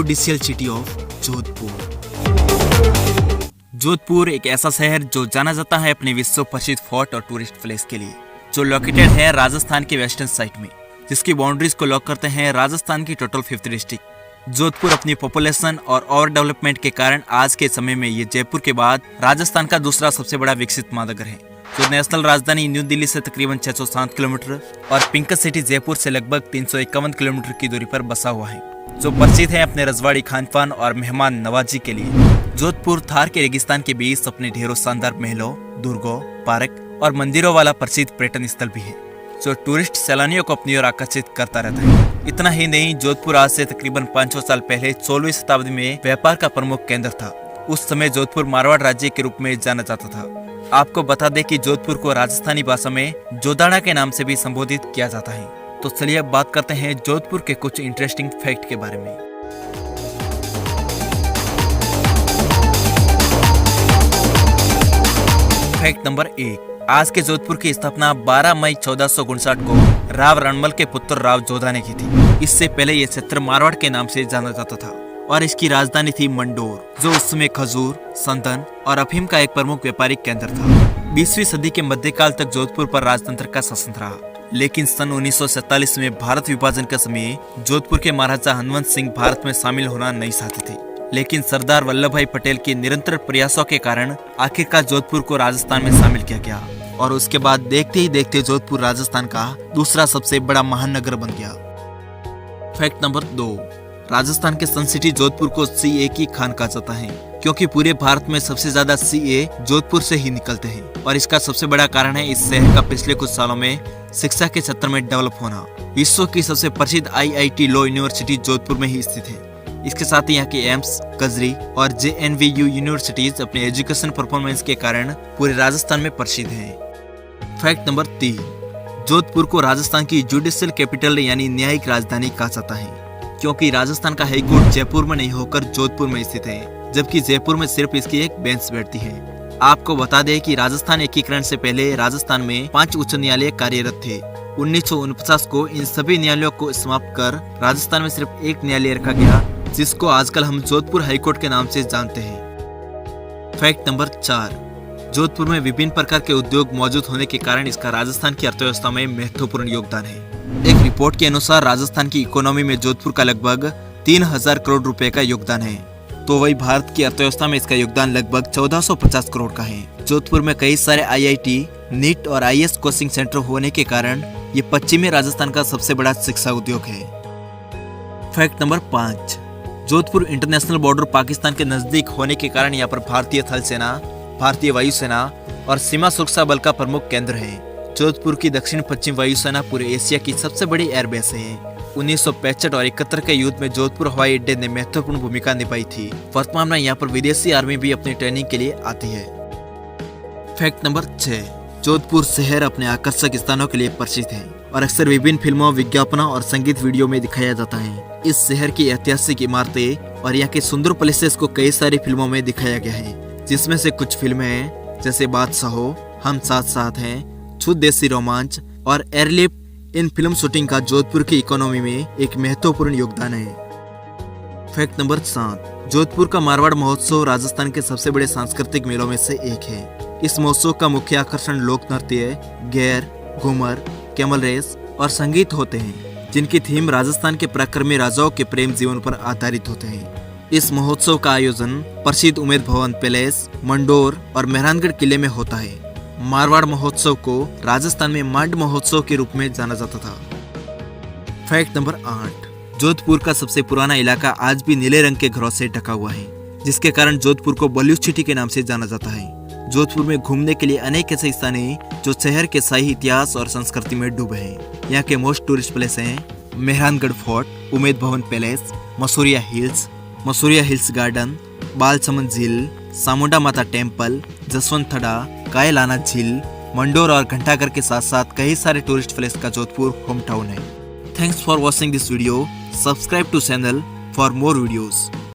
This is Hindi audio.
Judicial city of Jodhpur. Jodhpur एक ऐसा शहर जो जाना जाता है अपने विश्व प्रसिद्ध फोर्ट और टूरिस्ट प्लेस के लिए, जो लोकेटेड है राजस्थान के वेस्टर्न साइड में, जिसकी बाउंड्रीज को लॉक करते हैं राजस्थान की टोटल 5th डिस्ट्रिक्ट। जोधपुर अपनी पॉपुलेशन और ओवर डेवलपमेंट के कारण आज के समय में ये जयपुर के बाद राजस्थान का दूसरा सबसे बड़ा विकसित महानगर है, जो नेशनल राजधानी न्यू दिल्ली से तकरीबन 607 किलोमीटर और पिंक सिटी जयपुर से लगभग 351 किलोमीटर की दूरी पर बसा हुआ है, जो प्रसिद्ध है अपने रजवाड़ी खानपान और मेहमान नवाजी के लिए। जोधपुर थार के रेगिस्तान के बीच अपने ढेरों शानदार महलों, दुर्गों, पार्क और मंदिरों वाला प्रसिद्ध पर्यटन स्थल भी है, जो टूरिस्ट सैलानियों को अपनी ओर आकर्षित करता रहता है। इतना ही नहीं, जोधपुर आज से तकरीबन 500 साल पहले 16वीं शताब्दी में व्यापार का प्रमुख केंद्र था। उस समय जोधपुर मारवाड़ राज्य के रूप में जाना जाता था। आपको बता दें कि जोधपुर को राजस्थानी भाषा में जोदाड़ा के नाम से भी संबोधित किया जाता है। तो चलिए अब बात करते हैं जोधपुर के कुछ इंटरेस्टिंग फैक्ट के बारे में। फैक्ट नंबर 1, आज के जोधपुर की स्थापना 12 मई 1459 को राव रणमल के पुत्र राव जोधा ने की थी। इससे पहले यह क्षेत्र मारवाड़ के नाम से जाना जाता था और इसकी राजधानी थी मंडोर, जो उस समय खजूर, संदन और अफीम का एक प्रमुख व्यापारिक केंद्र था। 20वीं सदी के मध्यकाल तक जोधपुर पर राजतंत्र का शासन रहा, लेकिन सन 1947 में भारत विभाजन के समय जोधपुर के महाराजा हनुमंत सिंह भारत में शामिल होना नहीं चाहते थे, लेकिन सरदार वल्लभ भाई पटेल के निरंतर प्रयासों के कारण आखिरकार जोधपुर को राजस्थान में शामिल किया गया और उसके बाद देखते ही देखते जोधपुर राजस्थान का दूसरा सबसे बड़ा महानगर बन गया। फैक्ट नंबर 2, राजस्थान के सन सिटी जोधपुर को CA की खान कहा जाता है, क्योंकि पूरे भारत में सबसे ज्यादा CA जोधपुर से ही निकलते हैं और इसका सबसे बड़ा कारण है इस शहर का पिछले कुछ सालों में शिक्षा के क्षेत्र में डेवलप होना। विश्व की सबसे प्रसिद्ध IIT लॉ यूनिवर्सिटी जोधपुर में ही स्थित है। इसके साथ ही यहाँ के एम्स, कजरी और JNVU यूनिवर्सिटीज अपने एजुकेशन परफॉर्मेंस के कारण पूरे राजस्थान में प्रसिद्ध हैं। फैक्ट नंबर 3, जोधपुर को राजस्थान की जुडिशियल कैपिटल यानी न्यायिक राजधानी कहा जाता है, क्योंकि राजस्थान का हाईकोर्ट जयपुर में नहीं होकर जोधपुर में स्थित है, जबकि जयपुर में सिर्फ इसकी एक बेंच बैठती है। आपको बता दें कि राजस्थान एकीकरण से पहले राजस्थान में 5 उच्च न्यायालय कार्यरत थे। 1949 को इन सभी न्यायालयों को समाप्त कर राजस्थान में सिर्फ एक न्यायालय रखा गया, जिसको आजकल हम जोधपुर हाईकोर्ट के नाम से जानते हैं। फैक्ट नंबर 4, जोधपुर में विभिन्न प्रकार के उद्योग मौजूद होने के कारण इसका राजस्थान की अर्थव्यवस्था में महत्वपूर्ण योगदान है। एक रिपोर्ट के अनुसार राजस्थान की इकोनॉमी में जोधपुर का लगभग 3000 करोड़ रुपए का योगदान है, तो वही भारत की अर्थव्यवस्था में इसका योगदान लगभग 1450 करोड़ का है। जोधपुर में कई सारे IIT, NEET और IAS कोचिंग सेंटर होने के कारण ये पश्चिमी राजस्थान का सबसे बड़ा शिक्षा उद्योग है। Fact number 5, Jodhpur international border Pakistan के नजदीक होने के कारण यहाँ पर भारतीय थल सेना, भारतीय वायुसेना और सीमा सुरक्षा बल का प्रमुख केंद्र है। जोधपुर की दक्षिण पश्चिम वायुसेना पूरे एशिया की सबसे बड़ी एयरबेस है। 1965 और 71 के युद्ध में जोधपुर हवाई अड्डे ने महत्वपूर्ण भूमिका निभाई थी। वर्तमान में यहाँ पर विदेशी आर्मी भी अपनी ट्रेनिंग के लिए आती है। फैक्ट नंबर 6, जोधपुर शहर अपने आकर्षक स्थानों के लिए प्रसिद्ध है और अक्सर विभिन्न फिल्मों, विज्ञापनों और संगीत वीडियो में दिखाया जाता है। इस शहर की ऐतिहासिक इमारतें और यहाँ के सुंदर प्लेसेस को कई सारी फिल्मों में दिखाया गया है, जिसमें से कुछ फिल्में हैं जैसे बादशाहो, हम साथ साथ हैं, छुत देसी रोमांच और एयरलिफ्ट। इन फिल्म शूटिंग का जोधपुर की इकोनॉमी में एक महत्वपूर्ण योगदान है। फैक्ट नंबर 7, जोधपुर का मारवाड़ महोत्सव राजस्थान के सबसे बड़े सांस्कृतिक मेलों में से एक है। इस महोत्सव का मुख्य आकर्षण लोक नृत्य, गैर, घूमर, कैमल रेस और संगीत होते हैं, जिनकी थीम राजस्थान के पराक्रमी राजाओं के प्रेम जीवन पर आधारित होते हैं। इस महोत्सव का आयोजन प्रसिद्ध उमेद भवन पैलेस, मंडोर और मेहरानगढ़ किले में होता है। मारवाड़ महोत्सव को राजस्थान में मांड महोत्सव के रूप में जाना जाता था। फैक्ट नंबर 8, जोधपुर का सबसे पुराना इलाका आज भी नीले रंग के घरों से ढका हुआ है, जिसके कारण जोधपुर को बॉलीवुड सिटी के नाम से जाना जाता है। जोधपुर में घूमने के लिए अनेक ऐसे स्थान हैं जो शहर के शाही इतिहास और संस्कृति में डूबे हैं। यहाँ के मोस्ट टूरिस्ट प्लेस हैं Mehrangarh fort, Umaid Bhawan palace, Masuria hills garden, Balsamand झील, सामुंडा माता टेम्पल, जसवंत थड़ा, कायलाना झील, मंडोर और घंटाघर के साथ साथ कई सारे टूरिस्ट प्लेस का जोधपुर होम टाउन है। Thanks for watching this video. Subscribe to channel for more videos.